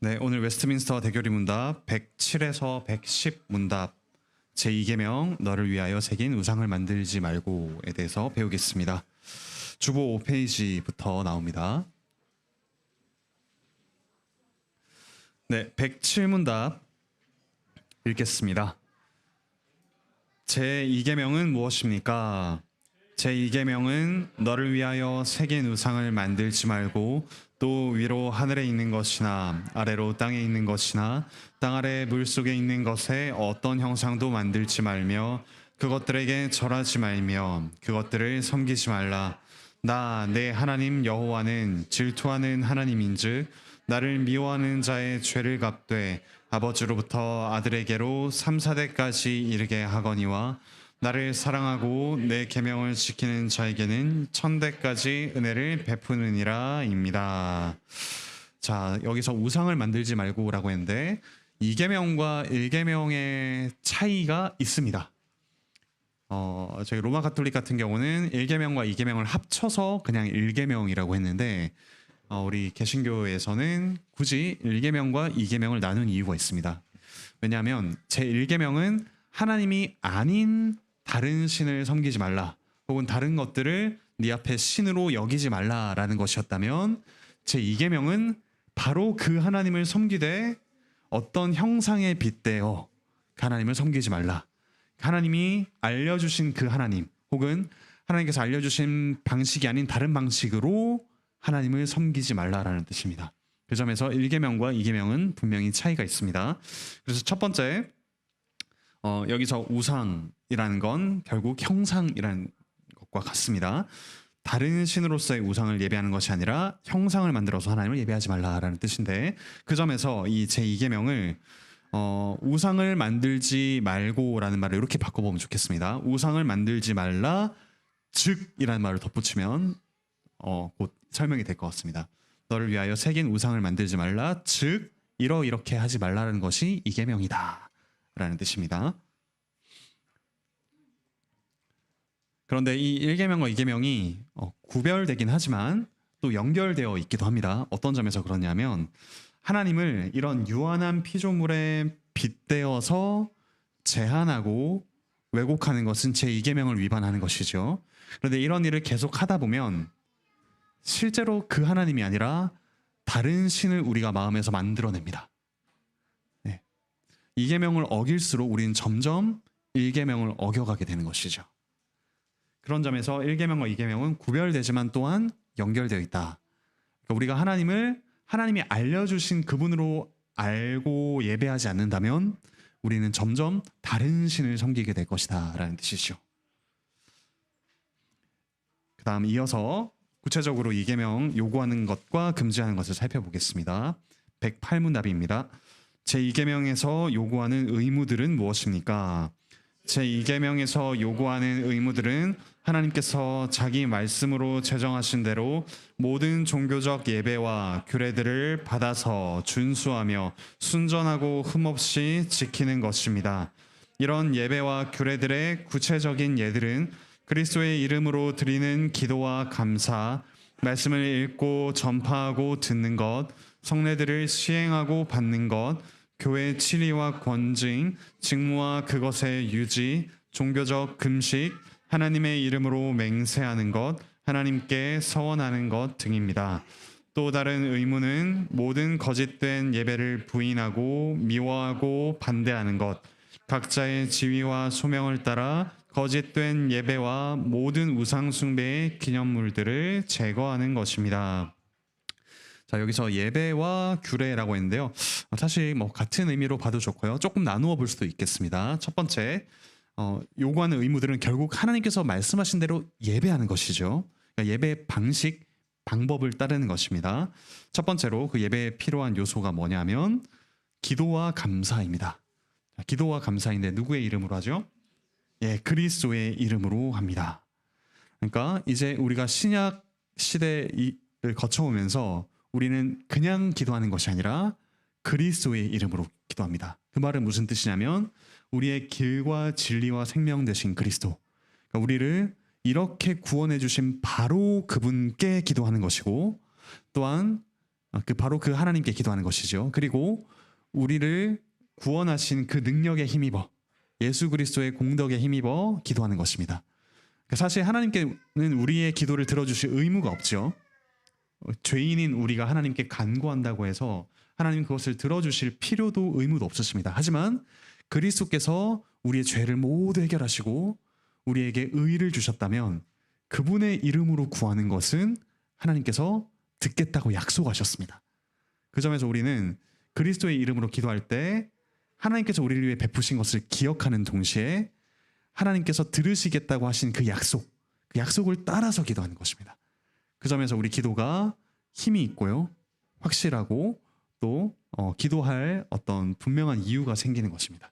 네, 오늘 웨스트민스터 대교리 문답 107에서 110 문답 제2계명 너를 위하여 새긴 우상을 만들지 말고에 대해서 배우겠습니다. 주보 5페이지부터 나옵니다. 네, 107 문답 읽겠습니다. 제2계명은 무엇입니까? 제2계명은 너를 위하여 새긴 우상을 만들지 말고 또 위로 하늘에 있는 것이나 아래로 땅에 있는 것이나 땅 아래 물속에 있는 것에 어떤 형상도 만들지 말며 그것들에게 절하지 말며 그것들을 섬기지 말라. 나 내 하나님 여호와는 질투하는 하나님인즉 나를 미워하는 자의 죄를 갚되 아버지로부터 아들에게로 3, 4대까지 이르게 하거니와 나를 사랑하고 내 계명을 지키는 자에게는 1000대까지 은혜를 베푸느니라 입니다. 자, 여기서 우상을 만들지 말고라고 했는데 2계명과 1계명의 차이가 있습니다. 저희 로마 가톨릭 같은 경우는 1계명과 2계명을 합쳐서 그냥 1계명이라고 했는데 우리 개신교에서는 굳이 1계명과 2계명을 나눈 이유가 있습니다. 왜냐하면 제1계명은 하나님이 아닌 다른 신을 섬기지 말라 혹은 다른 것들을 네 앞에 신으로 여기지 말라라는 것이었다면 제2계명은 바로 그 하나님을 섬기되 어떤 형상에 빗대어 하나님을 섬기지 말라. 하나님이 알려주신 그 하나님 혹은 하나님께서 알려주신 방식이 아닌 다른 방식으로 하나님을 섬기지 말라라는 뜻입니다. 그 점에서 1계명과 2계명은 분명히 차이가 있습니다. 그래서 첫 번째 여기서 우상이라는 건 결국 형상이라는 것과 같습니다. 다른 신으로서의 우상을 예배하는 것이 아니라 형상을 만들어서 하나님을 예배하지 말라라는 뜻인데 그 점에서 이 제2계명을 우상을 만들지 말고라는 말을 이렇게 바꿔보면 좋겠습니다. 우상을 만들지 말라 즉이라는 말을 덧붙이면 곧 설명이 될 것 같습니다. 너를 위하여 새긴 우상을 만들지 말라 즉 이렇게 하지 말라는 것이 2계명이다 라는 뜻입니다. 그런데 이 1계명과 2계명이 구별되긴 하지만 또 연결되어 있기도 합니다. 어떤 점에서 그러냐면 하나님을 이런 유한한 피조물에 빗대어서 제한하고 왜곡하는 것은 제2계명을 위반하는 것이죠. 그런데 이런 일을 계속 하다 보면 실제로 그 하나님이 아니라 다른 신을 우리가 마음에서 만들어냅니다. 2계명을 어길수록 우리는 점점 1계명을 어겨가게 되는 것이죠. 그런 점에서 1계명과 2계명은 구별되지만 또한 연결되어 있다. 그러니까 우리가 하나님이 알려주신 그분으로 알고 예배하지 않는다면 우리는 점점 다른 신을 섬기게 될 것이다 라는 뜻이죠. 그 다음 이어서 구체적으로 2계명 요구하는 것과 금지하는 것을 살펴보겠습니다. 108문답입니다. 제2계명에서 요구하는 의무들은 무엇입니까? 제2계명에서 요구하는 의무들은 하나님께서 자기 말씀으로 제정하신 대로 모든 종교적 예배와 규례들을 받아서 준수하며 순전하고 흠없이 지키는 것입니다. 이런 예배와 규례들의 구체적인 예들은 그리스도의 이름으로 드리는 기도와 감사, 말씀을 읽고 전파하고 듣는 것, 성례들을 시행하고 받는 것, 교회 치리와 권징, 직무와 그것의 유지, 종교적 금식, 하나님의 이름으로 맹세하는 것, 하나님께 서원하는 것 등입니다. 또 다른 의무는 모든 거짓된 예배를 부인하고 미워하고 반대하는 것, 각자의 지위와 소명을 따라 거짓된 예배와 모든 우상 숭배의 기념물들을 제거하는 것입니다. 자, 여기서 예배와 규례라고 했는데요. 사실 같은 의미로 봐도 좋고요. 조금 나누어 볼 수도 있겠습니다. 첫 번째, 요구하는 의무들은 결국 하나님께서 말씀하신 대로 예배하는 것이죠. 그러니까 예배 방식, 방법을 따르는 것입니다. 첫 번째로 그 예배에 필요한 요소가 뭐냐면 기도와 감사입니다. 기도와 감사인데 누구의 이름으로 하죠? 그리스도의 이름으로 합니다. 그러니까 이제 우리가 신약 시대를 거쳐오면서 우리는 그냥 기도하는 것이 아니라 그리스도의 이름으로 기도합니다. 그 말은 무슨 뜻이냐면 우리의 길과 진리와 생명 되신 그리스도, 그러니까 우리를 이렇게 구원해 주신 바로 그분께 기도하는 것이고 또한 바로 그 하나님께 기도하는 것이죠. 그리고 우리를 구원하신 그 능력에 힘입어 예수 그리스도의 공덕에 힘입어 기도하는 것입니다. 사실 하나님께는 우리의 기도를 들어주실 의무가 없죠. 죄인인 우리가 하나님께 간구한다고 해서 하나님 그것을 들어주실 필요도 의무도 없으십니다. 하지만 그리스도께서 우리의 죄를 모두 해결하시고 우리에게 의를 주셨다면 그분의 이름으로 구하는 것은 하나님께서 듣겠다고 약속하셨습니다. 그 점에서 우리는 그리스도의 이름으로 기도할 때 하나님께서 우리를 위해 베푸신 것을 기억하는 동시에 하나님께서 들으시겠다고 하신 그 약속을 따라서 기도하는 것입니다. 그 점에서 우리 기도가 힘이 있고요, 확실하고 또 기도할 어떤 분명한 이유가 생기는 것입니다.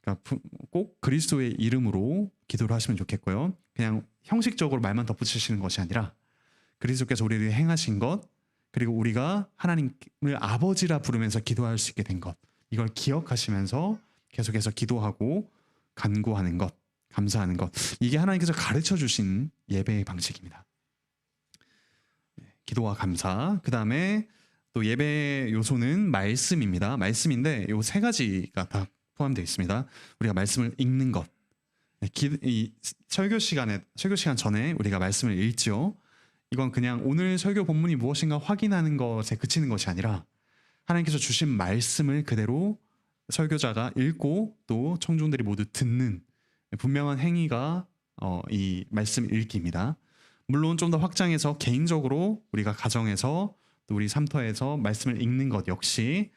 그러니까 꼭 그리스도의 이름으로 기도를 하시면 좋겠고요. 그냥 형식적으로 말만 덧붙이시는 것이 아니라 그리스도께서 우리를 위해 행하신 것, 그리고 우리가 하나님을 아버지라 부르면서 기도할 수 있게 된 것, 이걸 기억하시면서 계속해서 기도하고 간구하는 것, 감사하는 것, 이게 하나님께서 가르쳐 주신 예배의 방식입니다. 기도와 감사. 그 다음에 또 예배 요소는 말씀입니다. 말씀인데 요 세 가지가 다 포함되어 있습니다. 우리가 말씀을 읽는 것. 이 설교 시간 전에 우리가 말씀을 읽죠. 이건 그냥 오늘 설교 본문이 무엇인가 확인하는 것에 그치는 것이 아니라 하나님께서 주신 말씀을 그대로 설교자가 읽고 또 청중들이 모두 듣는 분명한 행위가 이 말씀 읽기입니다. 물론 좀 더 확장해서 개인적으로 우리가 가정에서 또 우리 삼터에서 말씀을 읽는 것 역시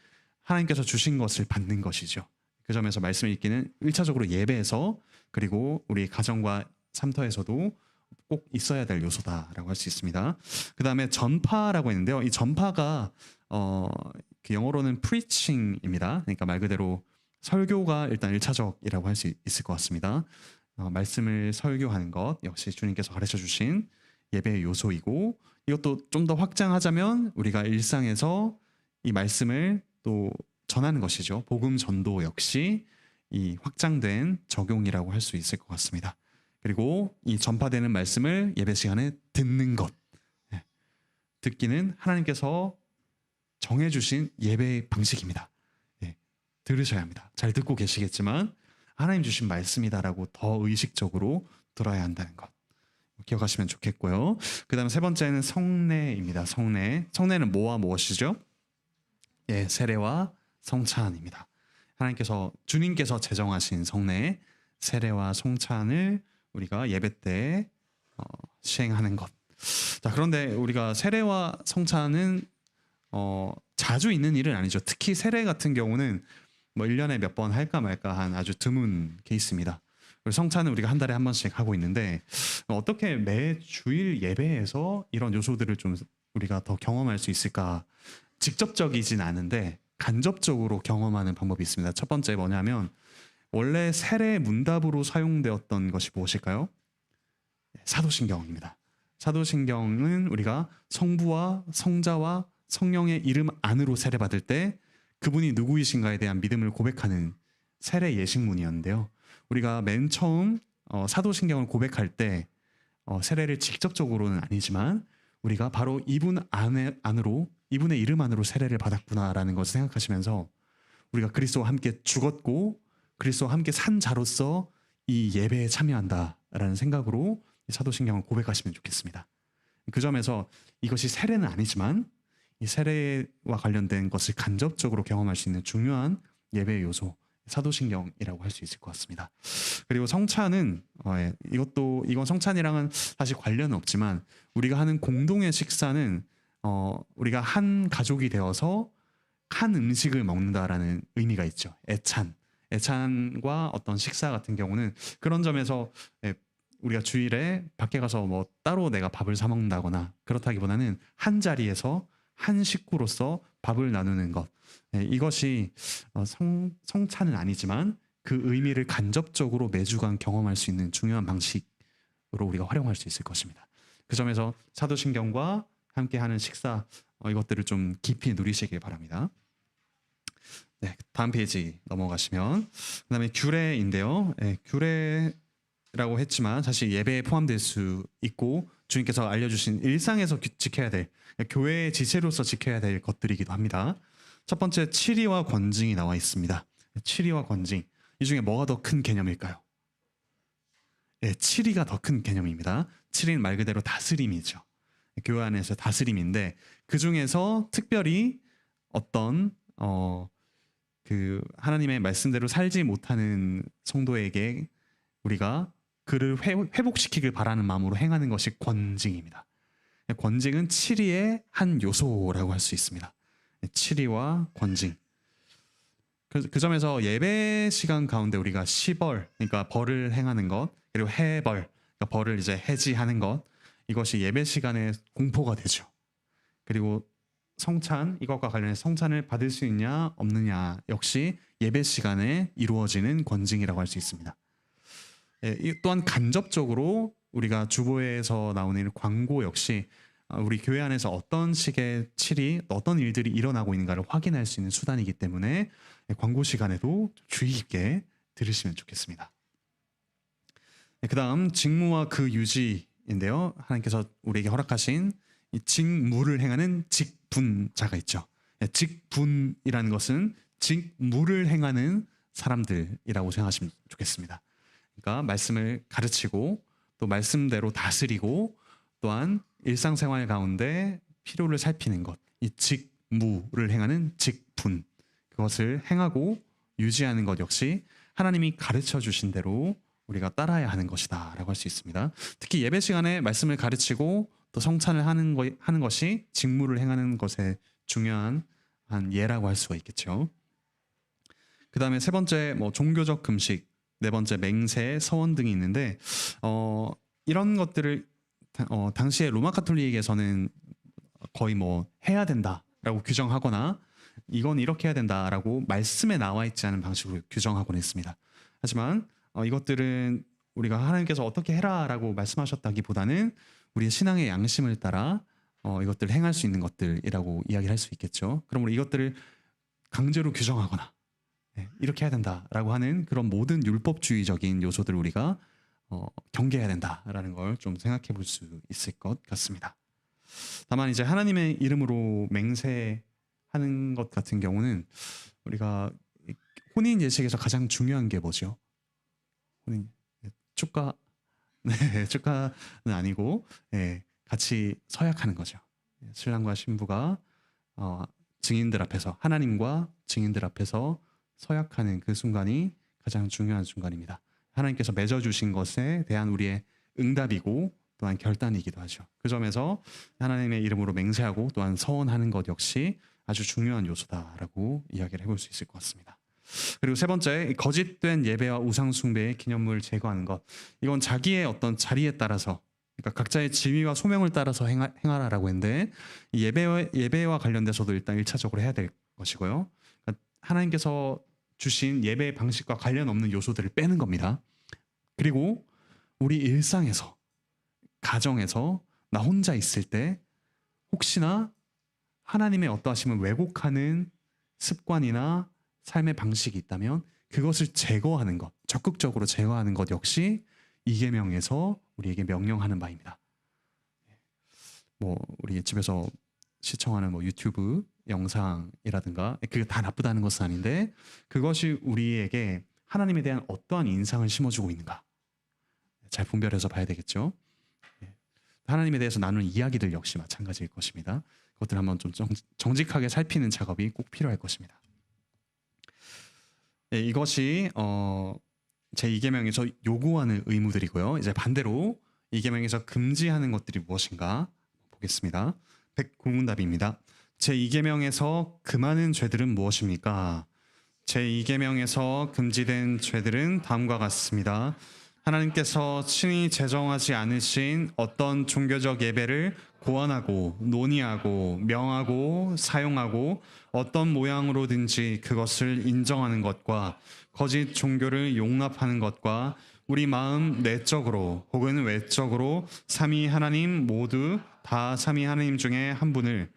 하나님께서 주신 것을 받는 것이죠. 그 점에서 말씀을 읽기는 1차적으로 예배에서, 그리고 우리 가정과 삼터에서도 꼭 있어야 될 요소다라고 할 수 있습니다. 그 다음에 전파라고 했는데요. 이 전파가 그 영어로는 preaching입니다. 그러니까 말 그대로 설교가 일단 1차적이라고 할 수 있을 것 같습니다. 말씀을 설교하는 것 역시 주님께서 가르쳐 주신 예배의 요소이고, 이것도 좀 더 확장하자면 우리가 일상에서 이 말씀을 또 전하는 것이죠. 복음 전도 역시 이 확장된 적용이라고 할 수 있을 것 같습니다. 그리고 이 전파되는 말씀을 예배 시간에 듣는 것, 듣기는 하나님께서 정해주신 예배의 방식입니다. 들으셔야 합니다. 잘 듣고 계시겠지만 하나님 주신 말씀이다라고 더 의식적으로 들어야 한다는 것 기억하시면 좋겠고요. 그 다음 세 번째는 성례입니다. 성례는 뭐와 무엇이죠? 세례와 성찬입니다. 주님께서 제정하신 성례, 세례와 성찬을 우리가 예배 때 시행하는 것. 자, 그런데 우리가 세례와 성찬은 자주 있는 일은 아니죠. 특히 세례 같은 경우는 뭐 1년에 몇 번 할까 말까 한 아주 드문 케이스입니다. 그리고 성찬은 우리가 한 달에 한 번씩 하고 있는데, 어떻게 매 주일 예배에서 이런 요소들을 좀 우리가 더 경험할 수 있을까? 직접적이진 않은데 간접적으로 경험하는 방법이 있습니다. 첫 번째 뭐냐면, 원래 세례 문답으로 사용되었던 것이 무엇일까요? 사도신경입니다. 사도신경은 우리가 성부와 성자와 성령의 이름 안으로 세례받을 때 그분이 누구이신가에 대한 믿음을 고백하는 세례 예식문이었는데요. 우리가 맨 처음 사도신경을 고백할 때 세례를 직접적으로는 아니지만 우리가 바로 이분 안으로, 이분의 이름 안으로 세례를 받았구나라는 것을 생각하시면서 우리가 그리스도와 함께 죽었고 그리스도와 함께 산 자로서 이 예배에 참여한다라는 생각으로 사도신경을 고백하시면 좋겠습니다. 그 점에서 이것이 세례는 아니지만 이 세례와 관련된 것을 간접적으로 경험할 수 있는 중요한 예배의 요소, 사도신경이라고 할 수 있을 것 같습니다. 그리고 성찬은 이건 성찬이랑은 사실 관련은 없지만 우리가 하는 공동의 식사는 우리가 한 가족이 되어서 한 음식을 먹는다라는 의미가 있죠. 애찬과 어떤 식사 같은 경우는 그런 점에서 우리가 주일에 밖에 가서 뭐 따로 내가 밥을 사 먹는다거나 그렇다기보다는 한 자리에서 한 식구로서 밥을 나누는 것, 이것이 성찬은 아니지만 그 의미를 간접적으로 매주간 경험할 수 있는 중요한 방식으로 우리가 활용할 수 있을 것입니다. 그 점에서 사도신경과 함께하는 식사, 이것들을 좀 깊이 누리시길 바랍니다. 다음 페이지 넘어가시면, 그 다음에 규례인데요. 규례는 예배라고 했지만 사실 예배에 포함될 수 있고 주님께서 알려주신 일상에서 지켜야 될 교회의 지체로서 지켜야 될 것들이기도 합니다. 첫 번째 치리와 권징이 나와 있습니다. 치리와 권징 이 중에 뭐가 더 큰 개념일까요? 예, 치리가 더 큰 개념입니다. 치리는 말 그대로 다스림이죠. 교회 안에서 다스림인데 그 중에서 특별히 어떤 그 하나님의 말씀대로 살지 못하는 성도에게 우리가 그를 회복시키길 바라는 마음으로 행하는 것이 권징입니다. 권징은 치리의 한 요소라고 할 수 있습니다. 치리와 권징. 그 점에서 예배 시간 가운데 우리가 시벌, 그러니까 벌을 행하는 것, 그리고 해벌, 그러니까 벌을 이제 해지하는 것, 이것이 예배 시간에 공포가 되죠. 그리고 성찬, 이것과 관련해서 성찬을 받을 수 있냐 없느냐 역시 예배 시간에 이루어지는 권징이라고 할 수 있습니다. 또한 간접적으로 우리가 주보에서 나오는 광고 역시 우리 교회 안에서 어떤 식의 칠이 어떤 일들이 일어나고 있는가를 확인할 수 있는 수단이기 때문에 광고 시간에도 주의 깊게 들으시면 좋겠습니다. 그 다음 직무와 그 유지인데요. 하나님께서 우리에게 허락하신 이 직무를 행하는 직분자가 있죠. 직분이라는 것은 직무를 행하는 사람들이라고 생각하시면 좋겠습니다. 그러니까 말씀을 가르치고 또 말씀대로 다스리고 또한 일상생활 가운데 필요를 살피는 것, 이 직무를 행하는 직분, 그것을 행하고 유지하는 것 역시 하나님이 가르쳐 주신 대로 우리가 따라야 하는 것이다 라고 할 수 있습니다. 특히 예배 시간에 말씀을 가르치고 또 성찬을 하는 것이 직무를 행하는 것의 중요한 한 예라고 할 수가 있겠죠. 그 다음에 세 번째 종교적 금식, 네 번째 맹세, 서원 등이 있는데 이런 것들을 당시에 로마 카톨릭에서는 거의 해야 된다라고 규정하거나 이건 이렇게 해야 된다라고 말씀에 나와 있지 않은 방식으로 규정하곤 했습니다. 하지만 이것들은 우리가 하나님께서 어떻게 해라라고 말씀하셨다기보다는 우리의 신앙의 양심을 따라 이것들을 행할 수 있는 것들이라고 이야기를 할 수 있겠죠. 그러므로 이것들을 강제로 규정하거나 이렇게 해야 된다라고 하는 그런 모든 율법주의적인 요소들을 우리가 경계해야 된다라는 걸 좀 생각해 볼 수 있을 것 같습니다. 다만 이제 하나님의 이름으로 맹세하는 것 같은 경우는 우리가 혼인 예식에서 가장 중요한 게 뭐죠? 혼인 축가 네, 축가는 아니고 같이 서약하는 거죠. 신랑과 신부가 증인들 앞에서 하나님과 증인들 앞에서 서약하는 그 순간이 가장 중요한 순간입니다. 하나님께서 맺어주신 것에 대한 우리의 응답이고 또한 결단이기도 하죠. 그 점에서 하나님의 이름으로 맹세하고 또한 서원하는 것 역시 아주 중요한 요소다라고 이야기를 해볼 수 있을 것 같습니다. 그리고 세 번째, 거짓된 예배와 우상 숭배의 기념물 제거하는 것. 이건 자기의 어떤 자리에 따라서, 그러니까 각자의 지위와 소명을 따라서 행하라라고 했는데 예배와 관련돼서도 일단 1차적으로 해야 될 것이고요. 그러니까 하나님께서 주신 예배의 방식과 관련 없는 요소들을 빼는 겁니다. 그리고 우리 일상에서, 가정에서 나 혼자 있을 때 혹시나 하나님의 어떠하심을 왜곡하는 습관이나 삶의 방식이 있다면 그것을 제거하는 것, 적극적으로 제거하는 것 역시 이 계명에서 우리에게 명령하는 바입니다. 우리 집에서 시청하는 유튜브 영상이라든가 그게 다 나쁘다는 것은 아닌데 그것이 우리에게 하나님에 대한 어떠한 인상을 심어주고 있는가 잘 분별해서 봐야 되겠죠. 하나님에 대해서 나누는 이야기들 역시 마찬가지일 것입니다. 그것들 한번 좀 정직하게 살피는 작업이 꼭 필요할 것입니다. 이것이 제2계명에서 요구하는 의무들이고요. 이제 반대로 이 계명에서 금지하는 것들이 무엇인가 보겠습니다. 109문답입니다. 제2계명에서 금하는 죄들은 무엇입니까? 제2계명에서 금지된 죄들은 다음과 같습니다. 하나님께서 친히 제정하지 않으신 어떤 종교적 예배를 고안하고 논의하고 명하고 사용하고 어떤 모양으로든지 그것을 인정하는 것과 거짓 종교를 용납하는 것과 우리 마음 내적으로 혹은 외적으로 삼위 하나님 모두 다 삼위 하나님 중에 한 분을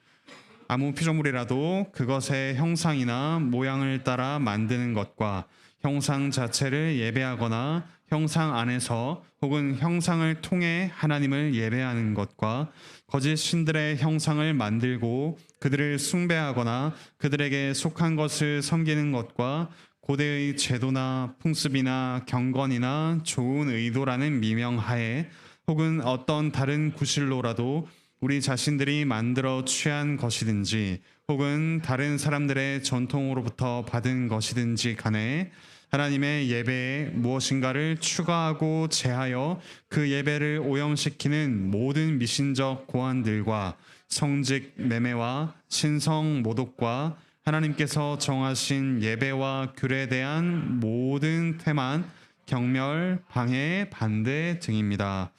아무 피조물이라도 그것의 형상이나 모양을 따라 만드는 것과 형상 자체를 예배하거나 형상 안에서 혹은 형상을 통해 하나님을 예배하는 것과 거짓 신들의 형상을 만들고 그들을 숭배하거나 그들에게 속한 것을 섬기는 것과 고대의 제도나 풍습이나 경건이나 좋은 의도라는 미명하에 혹은 어떤 다른 구실로라도 우리 자신들이 만들어 취한 것이든지 혹은 다른 사람들의 전통으로부터 받은 것이든지 간에 하나님의 예배에 무엇인가를 추가하고 제하여 그 예배를 오염시키는 모든 미신적 고안들과 성직 매매와 신성 모독과 하나님께서 정하신 예배와 귤에 대한 모든 태만 경멸, 방해, 반대 등입니다.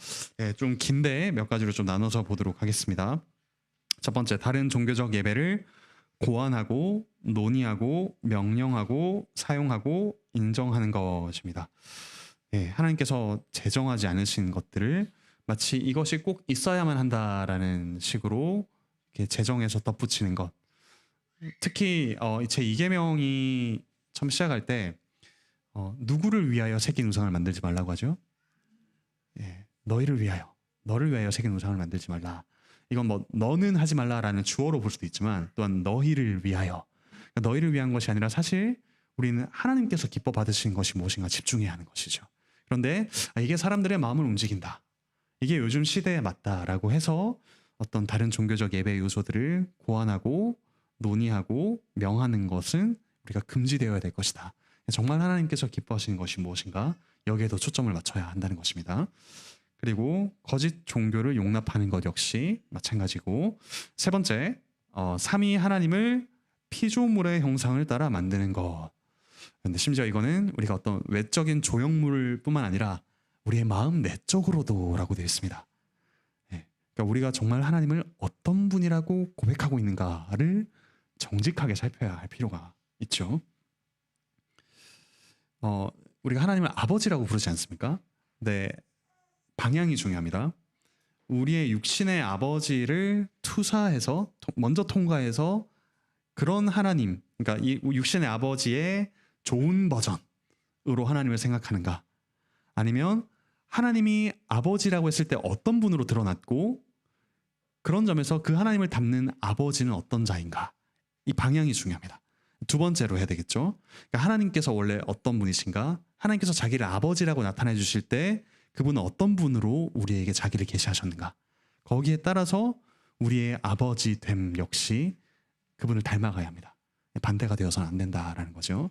좀 긴데 몇 가지로 좀 나눠서 보도록 하겠습니다. 첫 번째, 다른 종교적 예배를 고안하고 논의하고 명령하고 사용하고 인정하는 것입니다. 하나님께서 제정하지 않으신 것들을 마치 이것이 꼭 있어야만 한다라는 식으로 이렇게 제정해서 덧붙이는 것. 특히 제 2계명이 처음 시작할 때 누구를 위하여 새긴 우상을 만들지 말라고 하죠. 너희를 위하여, 너를 위하여 새긴 우상을 만들지 말라. 이건 뭐 너는 하지 말라라는 주어로 볼 수도 있지만 또한 너희를 위하여, 그러니까 너희를 위한 것이 아니라 사실 우리는 하나님께서 기뻐 받으신 것이 무엇인가 집중해야 하는 것이죠. 그런데 이게 사람들의 마음을 움직인다, 이게 요즘 시대에 맞다라고 해서 어떤 다른 종교적 예배 요소들을 고안하고 논의하고 명하는 것은 우리가 금지되어야 될 것이다. 정말 하나님께서 기뻐하시는 것이 무엇인가, 여기에도 초점을 맞춰야 한다는 것입니다. 그리고 거짓 종교를 용납하는 것 역시 마찬가지고, 세 번째, 삼위 하나님을 피조물의 형상을 따라 만드는 것. 그런데 심지어 이거는 우리가 어떤 외적인 조형물뿐만 아니라 우리의 마음 내적으로도라고 되어 있습니다. 그러니까 우리가 정말 하나님을 어떤 분이라고 고백하고 있는가를 정직하게 살펴야 할 필요가 있죠. 우리가 하나님을 아버지라고 부르지 않습니까? 네, 방향이 중요합니다. 우리의 육신의 아버지를 투사해서 먼저 통과해서 그런 하나님, 그러니까 이 육신의 아버지의 좋은 버전으로 하나님을 생각하는가, 아니면 하나님이 아버지라고 했을 때 어떤 분으로 드러났고 그런 점에서 그 하나님을 닮는 아버지는 어떤 자인가, 이 방향이 중요합니다. 두 번째로 해야 되겠죠. 그러니까 하나님께서 원래 어떤 분이신가, 하나님께서 자기를 아버지라고 나타내 주실 때 그분은 어떤 분으로 우리에게 자기를 계시하셨는가, 거기에 따라서 우리의 아버지됨 역시 그분을 닮아가야 합니다. 반대가 되어서는 안 된다라는 거죠.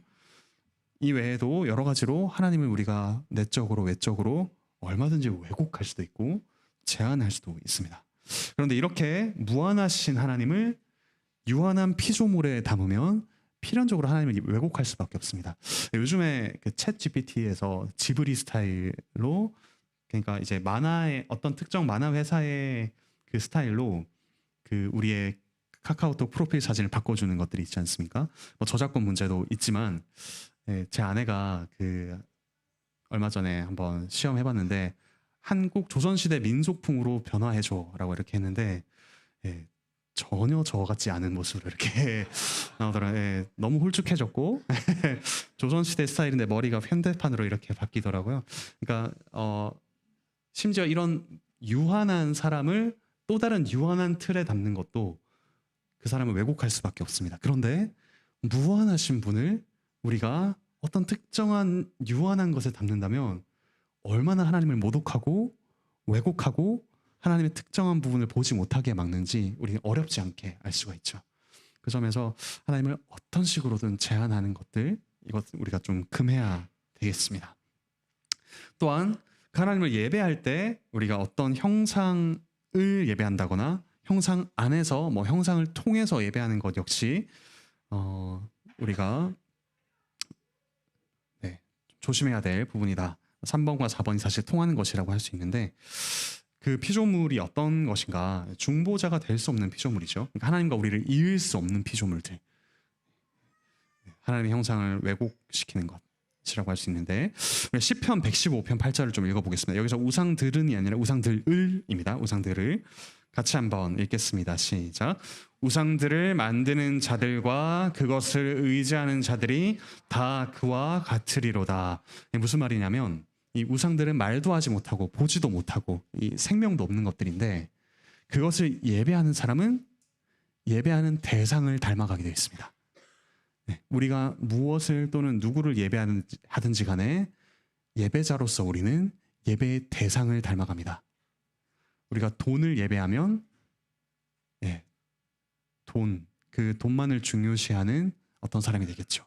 이 외에도 여러 가지로 하나님을 우리가 내적으로 외적으로 얼마든지 왜곡할 수도 있고 제한할 수도 있습니다. 그런데 이렇게 무한하신 하나님을 유한한 피조물에 담으면 필연적으로 하나님을 왜곡할 수밖에 없습니다. 요즘에 그 챗 GPT에서 지브리 스타일로, 그러니까 이제 만화의 어떤 특정 만화 회사의 그 스타일로 그 우리의 카카오톡 프로필 사진을 바꿔주는 것들이 있지 않습니까? 뭐 저작권 문제도 있지만, 제 아내가 그 얼마 전에 한번 시험해봤는데 한국 조선시대 민속풍으로 변화해줘라고 이렇게 했는데 전혀 저 같지 않은 모습으로 이렇게 나오더라고요. 너무 홀쭉해졌고 조선시대 스타일인데 머리가 현대판으로 이렇게 바뀌더라고요. 그러니까 심지어 이런 유한한 사람을 또 다른 유한한 틀에 담는 것도 그 사람을 왜곡할 수밖에 없습니다. 그런데 무한하신 분을 우리가 어떤 특정한 유한한 것에 담는다면 얼마나 하나님을 모독하고 왜곡하고 하나님의 특정한 부분을 보지 못하게 막는지 우리는 어렵지 않게 알 수가 있죠. 그 점에서 하나님을 어떤 식으로든 제한하는 것들, 이것 우리가 좀 금해야 되겠습니다. 또한 그 하나님을 예배할 때 우리가 어떤 형상을 예배한다거나 형상 안에서 뭐 형상을 통해서 예배하는 것 역시 우리가 조심해야 될 부분이다. 3번과 4번이 사실 통하는 것이라고 할 수 있는데, 그 피조물이 어떤 것인가, 중보자가 될 수 없는 피조물이죠. 그러니까 하나님과 우리를 이을 수 없는 피조물들, 하나님의 형상을 왜곡시키는 것이라고 할 수 있는데, 시편 115편 8절을 좀 읽어보겠습니다. 여기서 우상들은이 아니라 우상들을입니다. 우상들을 같이 한번 읽겠습니다. 시작. 우상들을 만드는 자들과 그것을 의지하는 자들이 다 그와 같으리로다. 무슨 말이냐면 이 우상들은 말도 하지 못하고 보지도 못하고 이 생명도 없는 것들인데 그것을 예배하는 사람은 예배하는 대상을 닮아가게 되어 있습니다. 네, 우리가 무엇을 또는 누구를 예배하든지 간에 예배자로서 우리는 예배의 대상을 닮아갑니다. 우리가 돈을 예배하면 그 돈만을 중요시하는 어떤 사람이 되겠죠.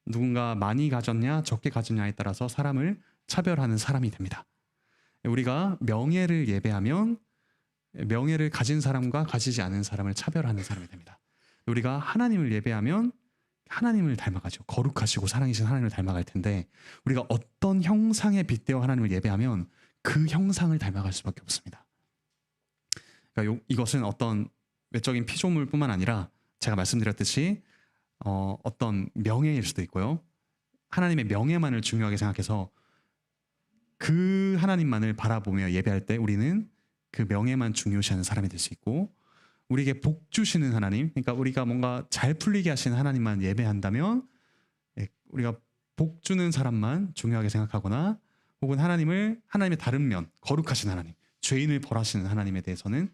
누군가 많이 가졌냐 적게 가졌냐에 따라서 사람을 차별하는 사람이 됩니다. 우리가 명예를 예배하면 명예를 가진 사람과 가지지 않은 사람을 차별하는 사람이 됩니다. 우리가 하나님을 예배하면 하나님을 닮아가죠. 거룩하시고 사랑이신 하나님을 닮아갈 텐데 우리가 어떤 형상에 빗대어 하나님을 예배하면 그 형상을 닮아갈 수밖에 없습니다. 그러니까 이것은 어떤 외적인 피조물뿐만 아니라 제가 말씀드렸듯이 어떤 명예일 수도 있고요. 하나님의 명예만을 중요하게 생각해서 그 하나님만을 바라보며 예배할 때 우리는 그 명예만 중요시하는 사람이 될 수 있고 우리에게 복 주시는 하나님, 그러니까 우리가 뭔가 잘 풀리게 하시는 하나님만 예배한다면 우리가 복 주는 사람만 중요하게 생각하거나 혹은 하나님의 다른 면, 거룩하신 하나님, 죄인을 벌하시는 하나님에 대해서는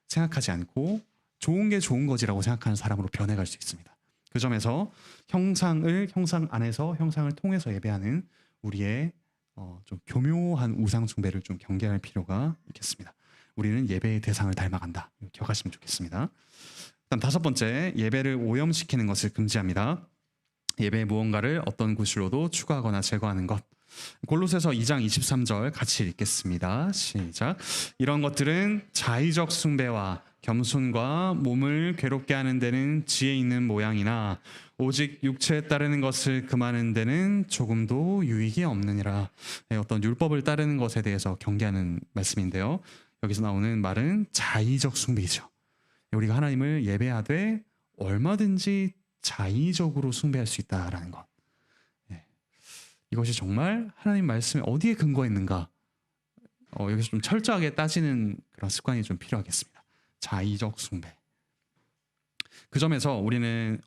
생각하지 않고 좋은 게 좋은 거지라고 생각하는 사람으로 변해갈 수 있습니다. 그 점에서 형상 안에서 형상을 통해서 예배하는 우리의 좀 교묘한 우상 숭배를 좀 경계할 필요가 있겠습니다. 우리는 예배의 대상을 닮아간다. 기억하시면 좋겠습니다. 다음 다섯 번째, 예배를 오염시키는 것을 금지합니다. 예배의 무언가를 어떤 구실로도 추가하거나 제거하는 것. 골로새서 2장 23절 같이 읽겠습니다. 시작. 이런 것들은 자의적 숭배와 겸손과 몸을 괴롭게 하는 데는 지혜 있는 모양이나 오직 육체에 따르는 것을 금하는 데는 조금도 유익이 없느니라. 어떤 율법을 따르는 것에 대해서 경계하는 말씀인데요. 여기서 나오는 말은 자의적 숭배이죠. 우리가 하나님을 예배하되 얼마든지 자의적으로 숭배할 수 있다라는 것. 이것이 정말 하나님 말씀에 어디에 근거했는가? 여기서 좀 철저하게 따지는 그런 습관이 좀 필요하겠습니다. 자의적 숭배. 그 점에서 우리는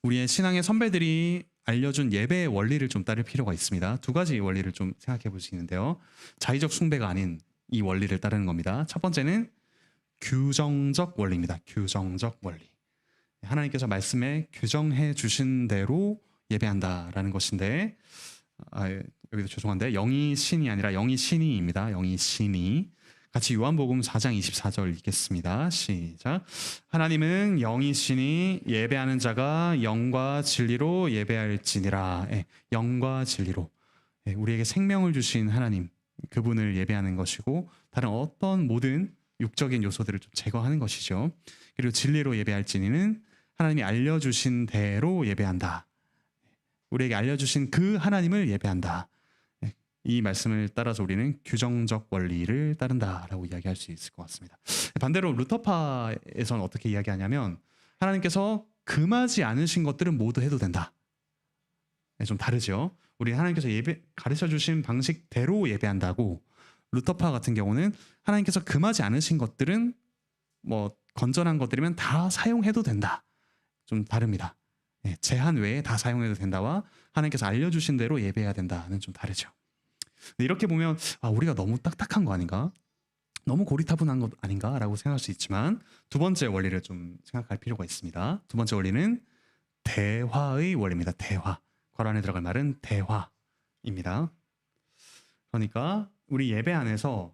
우리의 신앙의 선배들이 알려준 예배의 원리를 좀 따를 필요가 있습니다. 두 가지 원리를 좀 생각해 볼 수 있는데요. 자의적 숭배가 아닌 이 원리를 따르는 겁니다. 첫 번째는 규정적 원리입니다. 규정적 원리. 하나님께서 말씀에 규정해 주신 대로 예배한다라는 것인데 여기도 죄송한데 영이 신이 아니라 영이 신이입니다. 영이 신이. 같이 요한복음 4장 24절 읽겠습니다. 시작. 하나님은 영이시니 예배하는 자가 영과 진리로 예배할지니라. 영과 진리로. 우리에게 생명을 주신 하나님, 그분을 예배하는 것이고 다른 어떤 모든 육적인 요소들을 좀 제거하는 것이죠. 그리고 진리로 예배할지니는 하나님이 알려주신 대로 예배한다. 우리에게 알려주신 그 하나님을 예배한다. 이 말씀을 따라서 우리는 규정적 원리를 따른다라고 이야기할 수 있을 것 같습니다. 반대로 루터파에서는 어떻게 이야기하냐면 하나님께서 금하지 않으신 것들은 모두 해도 된다. 좀 다르죠. 우리 하나님께서 가르쳐 주신 방식대로 예배한다고, 루터파 같은 경우는 하나님께서 금하지 않으신 것들은 뭐 건전한 것들이면 다 사용해도 된다. 좀 다릅니다. 제한 외에 다 사용해도 된다와 하나님께서 알려주신 대로 예배해야 된다는 좀 다르죠. 이렇게 보면 우리가 너무 딱딱한 거 아닌가? 너무 고리타분한 것 아닌가? 라고 생각할 수 있지만 두 번째 원리를 좀 생각할 필요가 있습니다. 두 번째 원리는 대화의 원리입니다. 대화. 괄호 안에 들어갈 말은 대화입니다. 그러니까 우리 예배 안에서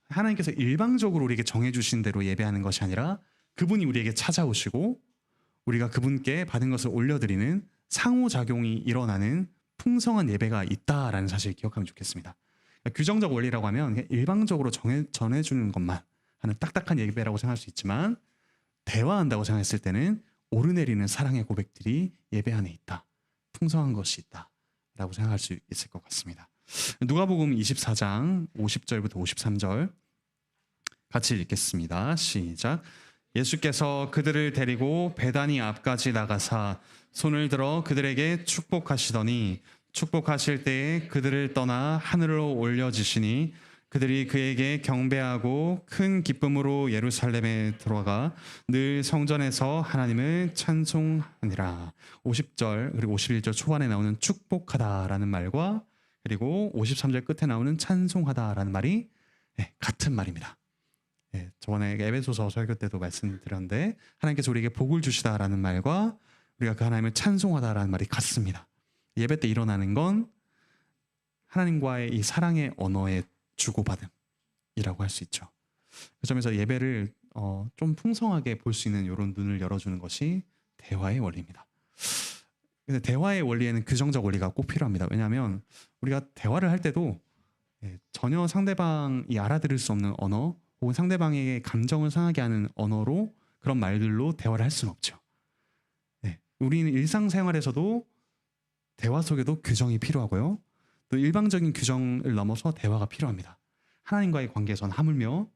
하나님께서 일방적으로 우리에게 정해주신 대로 예배하는 것이 아니라 그분이 우리에게 찾아오시고 우리가 그분께 받은 것을 올려드리는 상호작용이 일어나는 풍성한 예배가 있다라는 사실을 기억하면 좋겠습니다. 그러니까 규정적 원리라고 하면 일방적으로 전해주는 것만 하는 딱딱한 예배라고 생각할 수 있지만 대화한다고 생각했을 때는 오르내리는 사랑의 고백들이 예배 안에 있다. 풍성한 것이 있다. 라고 생각할 수 있을 것 같습니다. 누가복음 24장 50절부터 53절 같이 읽겠습니다. 시작. 예수께서 그들을 데리고 베다니 앞까지 나가사 손을 들어 그들에게 축복하시더니 축복하실 때에 그들을 떠나 하늘로 올려지시니 그들이 그에게 경배하고 큰 기쁨으로 예루살렘에 들어가 늘 성전에서 하나님을 찬송하니라. 50절 그리고 51절 초반에 나오는 축복하다라는 말과 그리고 53절 끝에 나오는 찬송하다라는 말이 같은 말입니다. 저번에 에베소서 설교 때도 말씀드렸는데 하나님께서 우리에게 복을 주시다라는 말과 우리가 그 하나님을 찬송하다라는 말이 같습니다. 예배 때 일어나는 건 하나님과의 이 사랑의 언어의 주고받음이라고 할 수 있죠. 그 점에서 예배를 좀 풍성하게 볼 수 있는 이런 눈을 열어주는 것이 대화의 원리입니다. 근데 대화의 원리에는 규정적 원리가 꼭 필요합니다. 왜냐하면 우리가 대화를 할 때도 전혀 상대방이 알아들을 수 없는 언어 혹은 상대방에게 감정을 상하게 하는 언어로 그런 말들로 대화를 할 수는 없죠. 우리는 일상생활에서도 대화 속에도 규정이 필요하고요. 또 일방적인 규정을 넘어서 대화가 필요합니다. 하나님과의 관계에서는 하물며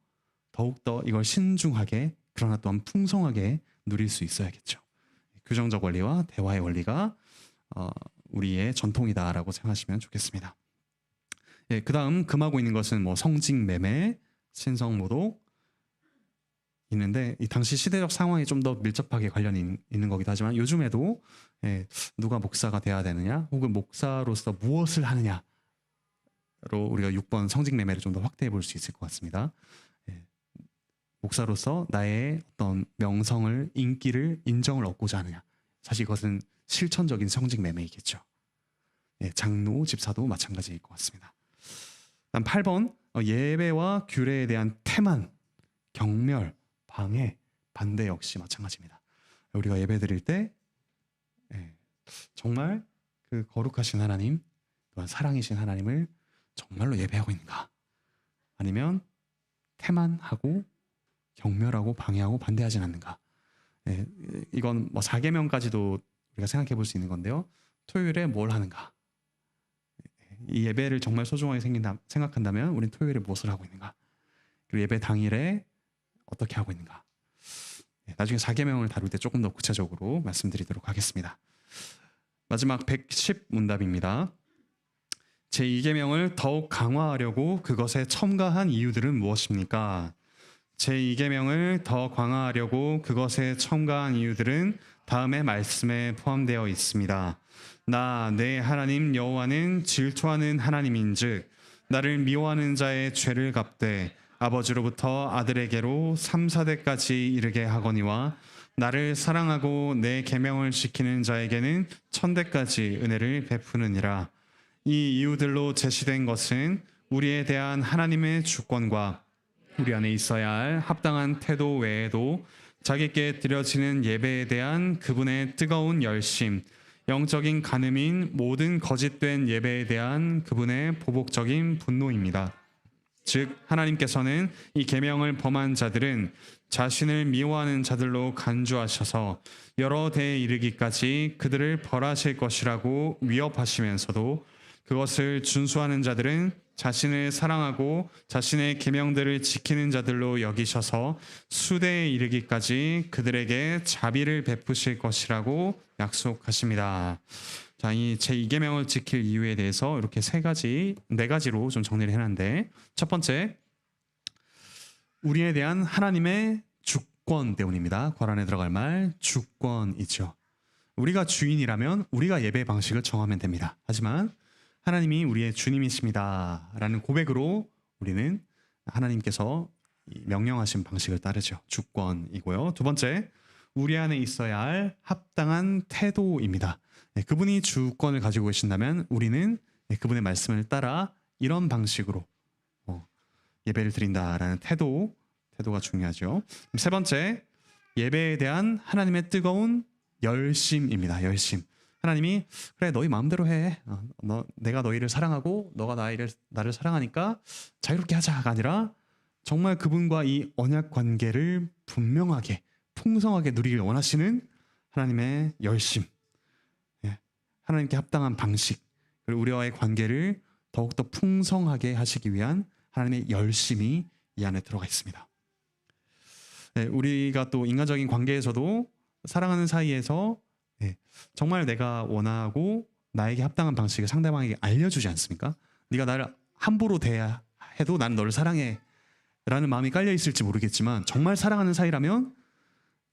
더욱더 이걸 신중하게 그러나 또한 풍성하게 누릴 수 있어야겠죠. 규정적 원리와 대화의 원리가 우리의 전통이다라고 생각하시면 좋겠습니다. 그 다음 금하고 있는 것은 뭐 성직매매, 신성모독 있는데 이 당시 시대적 상황이 좀 더 밀접하게 관련이 있는 거기도 하지만 요즘에도 누가 목사가 돼야 되느냐 혹은 목사로서 무엇을 하느냐로 우리가 6번 성직매매를 좀 더 확대해 볼 수 있을 것 같습니다. 목사로서 나의 어떤 명성을 인기를 인정을 얻고자 하느냐 사실 이것은 실천적인 성직매매이겠죠. 장로, 집사도 마찬가지일 것 같습니다. 다음 8번 예배와 규례에 대한 태만, 경멸, 방해, 반대 역시 마찬가지입니다. 우리가 예배 드릴 때 정말 그 거룩하신 하나님 또한 사랑이신 하나님을 정말로 예배하고 있는가 아니면 태만하고 경멸하고 방해하고 반대하진 않는가. 이건 뭐 4계명까지도 우리가 생각해 볼 수 있는 건데요. 토요일에 뭘 하는가. 이 예배를 정말 소중하게 생각한다면 우리는 토요일에 무엇을 하고 있는가. 그리고 예배 당일에 어떻게 하고 있는가. 나중에 4계명을 다룰 때 조금 더 구체적으로 말씀드리도록 하겠습니다. 마지막 110 문답입니다. 제2계명을 더욱 강화하려고 그것에 첨가한 이유들은 무엇입니까? 제2계명을 더 강화하려고 그것에 첨가한 이유들은 다음의 말씀에 포함되어 있습니다. 나 내 하나님 여호와는 질투하는 하나님인즉 나를 미워하는 자의 죄를 갚되 아버지로부터 아들에게로 3, 4대까지 이르게 하거니와 나를 사랑하고 내 계명을 지키는 자에게는 1000대까지 은혜를 베푸느니라. 이 이유들로 제시된 것은 우리에 대한 하나님의 주권과 우리 안에 있어야 할 합당한 태도 외에도 자기께 드려지는 예배에 대한 그분의 뜨거운 열심, 영적인 간음인 모든 거짓된 예배에 대한 그분의 보복적인 분노입니다. 즉 하나님께서는 이 계명을 범한 자들은 자신을 미워하는 자들로 간주하셔서 여러 대에 이르기까지 그들을 벌하실 것이라고 위협하시면서도 그것을 준수하는 자들은 자신을 사랑하고 자신의 계명들을 지키는 자들로 여기셔서 수대에 이르기까지 그들에게 자비를 베푸실 것이라고 약속하십니다. 자, 이 제2계명을 지킬 이유에 대해서 이렇게 네 가지로 좀 정리를 해놨는데 첫 번째, 우리에 대한 하나님의 주권 때문입니다. 괄안에 들어갈 말 주권이죠. 우리가 주인이라면 우리가 예배 방식을 정하면 됩니다. 하지만 하나님이 우리의 주님이십니다 라는 고백으로 우리는 하나님께서 명령하신 방식을 따르죠. 주권이고요. 두 번째, 우리 안에 있어야 할 합당한 태도입니다. 그분이 주권을 가지고 계신다면 우리는 그분의 말씀을 따라 이런 방식으로 예배를 드린다라는 태도가 중요하죠. 세 번째, 예배에 대한 하나님의 뜨거운 열심입니다. 열심. 하나님이 그래 너희 마음대로 해. 내가 너희를 사랑하고 너가 나를 사랑하니까 자유롭게 하자가 아니라 정말 그분과 이 언약 관계를 분명하게 풍성하게 누리길 원하시는 하나님의 열심, 하나님께 합당한 방식, 그리고 우리와의 관계를 더욱더 풍성하게 하시기 위한 하나님의 열심이 이 안에 들어가 있습니다. 우리가 또 인간적인 관계에서도 사랑하는 사이에서 정말 내가 원하고 나에게 합당한 방식을 상대방에게 알려주지 않습니까? 네가 나를 함부로 대해야 해도 난 너를 사랑해 라는 마음이 깔려 있을지 모르겠지만 정말 사랑하는 사이라면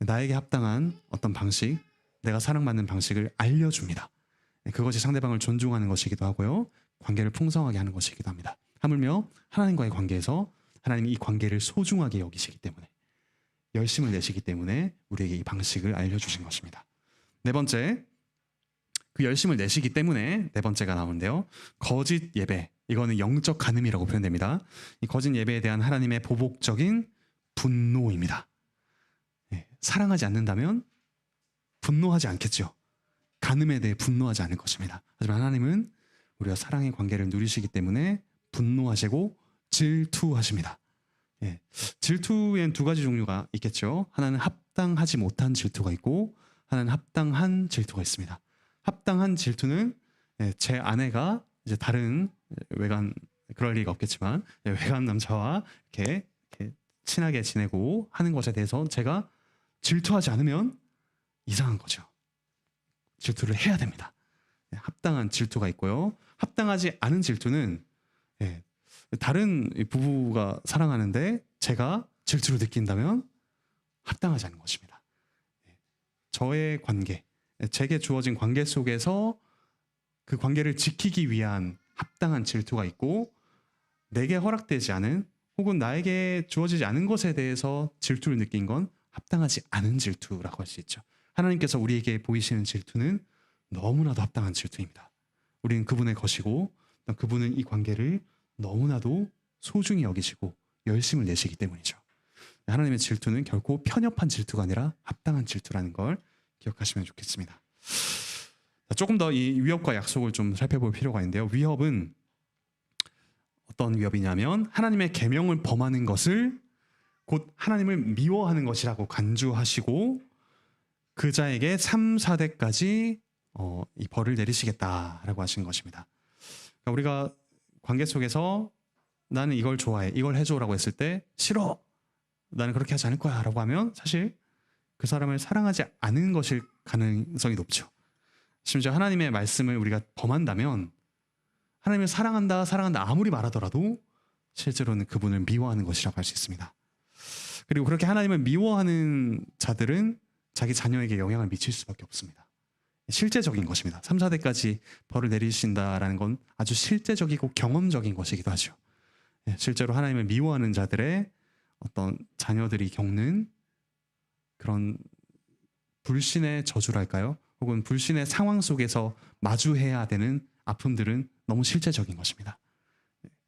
나에게 합당한 어떤 방식, 내가 사랑받는 방식을 알려줍니다. 그것이 상대방을 존중하는 것이기도 하고요, 관계를 풍성하게 하는 것이기도 합니다. 하물며 하나님과의 관계에서 하나님이 이 관계를 소중하게 여기시기 때문에, 열심을 내시기 때문에 우리에게 이 방식을 알려주신 것입니다. 네 번째, 그 열심을 내시기 때문에 네 번째가 나오는데요, 거짓 예배. 이거는 영적 간음이라고 표현됩니다. 이 거짓 예배에 대한 하나님의 보복적인 분노입니다. 사랑하지 않는다면 분노하지 않겠죠. 간음에 대해 분노하지 않을 것입니다. 하지만 하나님은 우리와 사랑의 관계를 누리시기 때문에 분노하시고 질투하십니다. 질투엔 두 가지 종류가 있겠죠. 하나는 합당하지 못한 질투가 있고, 하나는 합당한 질투가 있습니다. 합당한 질투는 제 아내가 이제 다른 외간, 그럴 리가 없겠지만 외간 남자와 이렇게 친하게 지내고 하는 것에 대해서 제가 질투하지 않으면 이상한 거죠. 질투를 해야 됩니다. 합당한 질투가 있고요, 합당하지 않은 질투는 다른 부부가 사랑하는데 제가 질투를 느낀다면 합당하지 않은 것입니다. 저의 관계, 제게 주어진 관계 속에서 그 관계를 지키기 위한 합당한 질투가 있고, 내게 허락되지 않은 혹은 나에게 주어지지 않은 것에 대해서 질투를 느낀 건 합당하지 않은 질투라고 할 수 있죠. 하나님께서 우리에게 보이시는 질투는 너무나도 합당한 질투입니다. 우리는 그분의 것이고, 그분은 이 관계를 너무나도 소중히 여기시고 열심을 내시기 때문이죠. 하나님의 질투는 결코 편협한 질투가 아니라 합당한 질투라는 걸 기억하시면 좋겠습니다. 조금 더 이 위협과 약속을 좀 살펴볼 필요가 있는데요. 위협은 어떤 위협이냐면 하나님의 계명을 범하는 것을 곧 하나님을 미워하는 것이라고 간주하시고 그 자에게 3, 4대까지 이 벌을 내리시겠다라고 하신 것입니다. 그러니까 우리가 관계 속에서 나는 이걸 좋아해, 이걸 해줘라고 했을 때 싫어, 나는 그렇게 하지 않을 거야 라고 하면 사실 그 사람을 사랑하지 않은 것일 가능성이 높죠. 심지어 하나님의 말씀을 우리가 범한다면 하나님을 사랑한다 아무리 말하더라도 실제로는 그분을 미워하는 것이라고 할 수 있습니다. 그리고 그렇게 하나님을 미워하는 자들은 자기 자녀에게 영향을 미칠 수밖에 없습니다. 실제적인 것입니다. 3, 4대까지 벌을 내리신다라는 건 아주 실제적이고 경험적인 것이기도 하죠. 실제로 하나님을 미워하는 자들의 어떤 자녀들이 겪는 그런 불신의 저주랄까요? 혹은 불신의 상황 속에서 마주해야 되는 아픔들은 너무 실제적인 것입니다.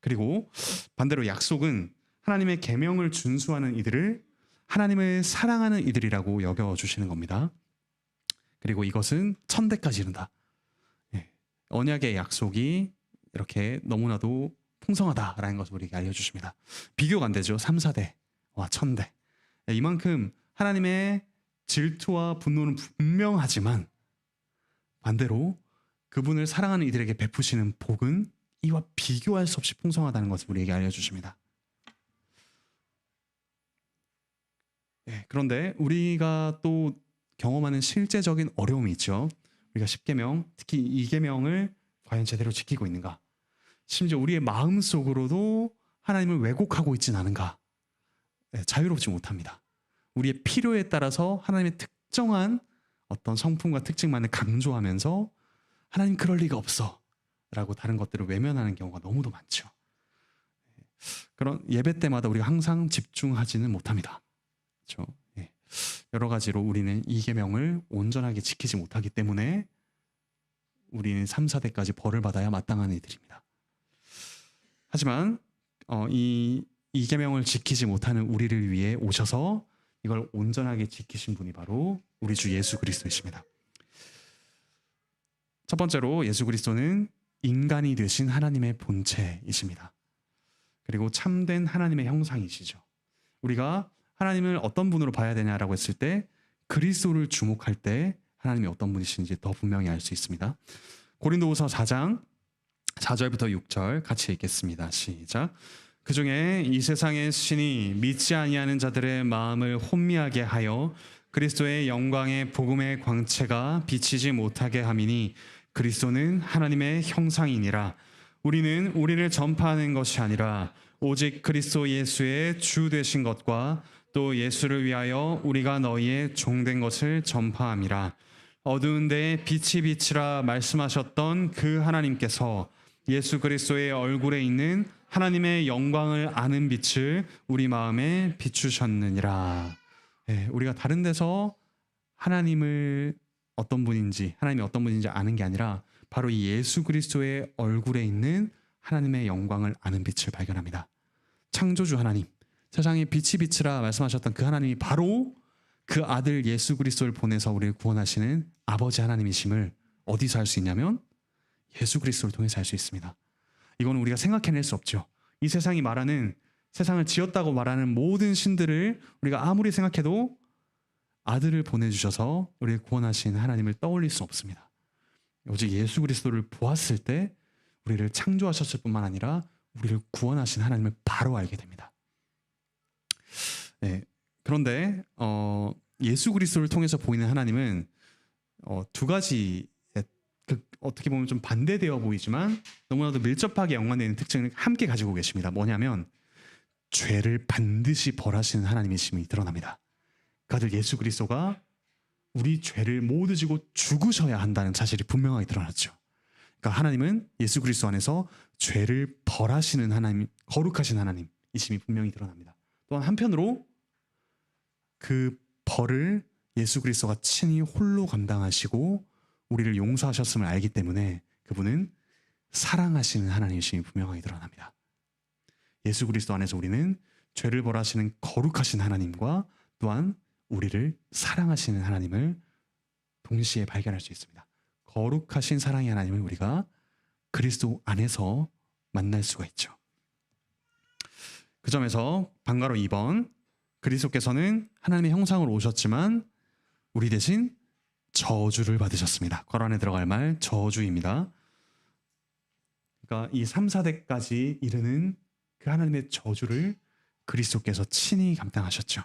그리고 반대로 약속은 하나님의 계명을 준수하는 이들을 하나님을 사랑하는 이들이라고 여겨주시는 겁니다. 그리고 이것은 1000대까지 이른다. 언약의 약속이 이렇게 너무나도 풍성하다라는 것을 우리에게 알려주십니다. 비교가 안 되죠. 3, 4대와 1000대. 이만큼 하나님의 질투와 분노는 분명하지만 반대로 그분을 사랑하는 이들에게 베푸시는 복은 이와 비교할 수 없이 풍성하다는 것을 우리에게 알려주십니다. 그런데 우리가 또 경험하는 실제적인 어려움이 있죠. 우리가 10계명, 특히 2계명을 과연 제대로 지키고 있는가? 심지어 우리의 마음속으로도 하나님을 왜곡하고 있진 않은가? 자유롭지 못합니다. 우리의 필요에 따라서 하나님의 특정한 어떤 성품과 특징만을 강조하면서 하나님 그럴 리가 없어 라고 다른 것들을 외면하는 경우가 너무도 많죠. 그런 예배 때마다 우리가 항상 집중하지는 못합니다. 그렇죠? 여러 가지로 우리는 이 계명을 온전하게 지키지 못하기 때문에 우리는 3, 4대까지 벌을 받아야 마땅한 이들입니다. 하지만 이 계명을 지키지 못하는 우리를 위해 오셔서 이걸 온전하게 지키신 분이 바로 우리 주 예수 그리스도이십니다. 첫 번째로 예수 그리스도는 인간이 되신 하나님의 본체이십니다. 그리고 참된 하나님의 형상이시죠. 우리가 하나님을 어떤 분으로 봐야 되냐라고 했을 때 그리스도를 주목할 때 하나님이 어떤 분이신지 더 분명히 알 수 있습니다. 고린도후서 4장 4절부터 6절 같이 읽겠습니다. 시작. 그중에 이 세상의 신이 믿지 아니하는 자들의 마음을 혼미하게 하여 그리스도의 영광의 복음의 광채가 비치지 못하게 함이니 그리스도는 하나님의 형상이니라. 우리는 우리를 전파하는 것이 아니라 오직 그리스도 예수의 주 되신 것과 또 예수를 위하여 우리가 너희의 종된 것을 전파함이라. 어두운 데에 빛이 비치라 말씀하셨던 그 하나님께서 예수 그리스도의 얼굴에 있는 하나님의 영광을 아는 빛을 우리 마음에 비추셨느니라. 우리가 다른 데서 하나님이 어떤 분인지 아는 게 아니라 바로 이 예수 그리스도의 얼굴에 있는 하나님의 영광을 아는 빛을 발견합니다. 창조주 하나님, 세상에 빛이 비치라 말씀하셨던 그 하나님이 바로 그 아들 예수 그리스도를 보내서 우리를 구원하시는 아버지 하나님이심을 어디서 알 수 있냐면 예수 그리스도를 통해서 알 수 있습니다. 이거는 우리가 생각해낼 수 없죠. 이 세상이 말하는, 세상을 지었다고 말하는 모든 신들을 우리가 아무리 생각해도 아들을 보내주셔서 우리를 구원하신 하나님을 떠올릴 수 없습니다. 오직 예수 그리스도를 보았을 때 우리를 창조하셨을 뿐만 아니라 우리를 구원하신 하나님을 바로 알게 됩니다. 그런데 예수 그리스도를 통해서 보이는 하나님은 두 가지, 어떻게 보면 좀 반대되어 보이지만 너무나도 밀접하게 연관되어 있는 특징을 함께 가지고 계십니다. 뭐냐면 죄를 반드시 벌하시는 하나님이심이 드러납니다. 그 아들 예수 그리스도가 우리 죄를 모두 지고 죽으셔야 한다는 사실이 분명하게 드러났죠. 그러니까 하나님은 예수 그리스도 안에서 죄를 벌하시는 하나님, 거룩하신 하나님이심이 분명히 드러납니다. 또한 한편으로 그 벌을 예수 그리스도가 친히 홀로 감당하시고 우리를 용서하셨음을 알기 때문에 그분은 사랑하시는 하나님이심이 분명하게 드러납니다. 예수 그리스도 안에서 우리는 죄를 벌하시는 거룩하신 하나님과 또한 우리를 사랑하시는 하나님을 동시에 발견할 수 있습니다. 거룩하신 사랑의 하나님을 우리가 그리스도 안에서 만날 수가 있죠. 그 점에서 방과로 2번, 그리스도께서는 하나님의 형상으로 오셨지만 우리 대신 저주를 받으셨습니다. 괄호 안에 들어갈 말 저주입니다. 그러니까 이 3, 4대까지 이르는 그 하나님의 저주를 그리스도께서 친히 감당하셨죠.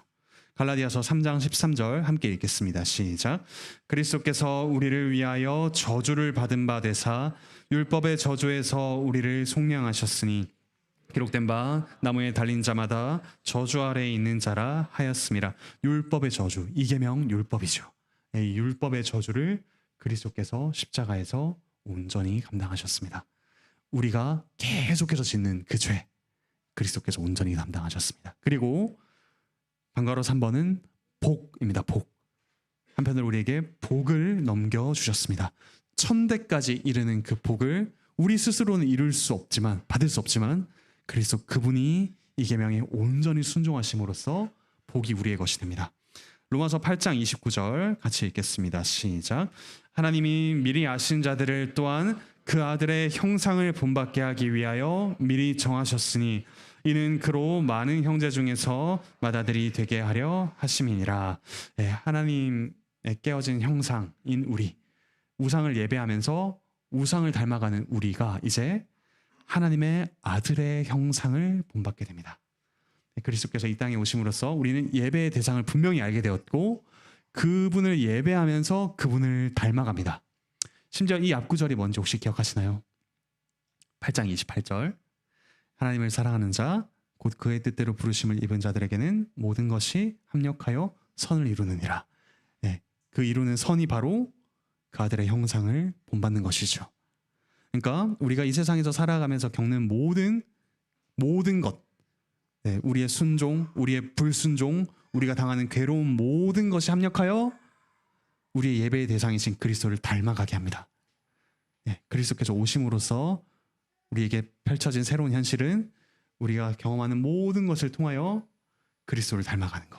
갈라디아서 3장 13절 함께 읽겠습니다. 시작. 그리스도께서 우리를 위하여 저주를 받은 바 되사 율법의 저주에서 우리를 속량하셨으니 기록된 바 나무에 달린 자마다 저주 아래에 있는 자라 하였음이라. 율법의 저주, 이계명 율법이죠. 이 율법의 저주를 그리스도께서 십자가에서 온전히 감당하셨습니다. 우리가 계속해서 짓는 그 죄, 그리스도께서 온전히 감당하셨습니다. 그리고 방과로 3번은 복입니다. 복. 한편으로 우리에게 복을 넘겨주셨습니다. 천대까지 이르는 그 복을 우리 스스로는 이룰 수 없지만, 받을 수 없지만 그리스도 그분이 이 계명에 온전히 순종하심으로써 복이 우리의 것이 됩니다. 로마서 8장 29절 같이 읽겠습니다. 시작. 하나님이 미리 아신 자들을 또한 그 아들의 형상을 본받게 하기 위하여 미리 정하셨으니 이는 그로 많은 형제 중에서 맏아들이 되게 하려 하심이니라. 하나님의 깨어진 형상인 우리, 우상을 예배하면서 우상을 닮아가는 우리가 이제 하나님의 아들의 형상을 본받게 됩니다. 그리스도께서 이 땅에 오심으로써 우리는 예배의 대상을 분명히 알게 되었고 그분을 예배하면서 그분을 닮아갑니다. 심지어 이 앞구절이 뭔지 혹시 기억하시나요? 8장 28절. 하나님을 사랑하는 자, 곧 그의 뜻대로 부르심을 입은 자들에게는 모든 것이 합력하여 선을 이루느니라. 그 이루는 선이 바로 그 아들의 형상을 본받는 것이죠. 그러니까 우리가 이 세상에서 살아가면서 겪는 모든 것, 우리의 순종, 우리의 불순종, 우리가 당하는 괴로운 모든 것이 합력하여 우리의 예배의 대상이신 그리스도를 닮아가게 합니다. 그리스도께서 오심으로써 우리에게 펼쳐진 새로운 현실은 우리가 경험하는 모든 것을 통하여 그리스도를 닮아가는 것.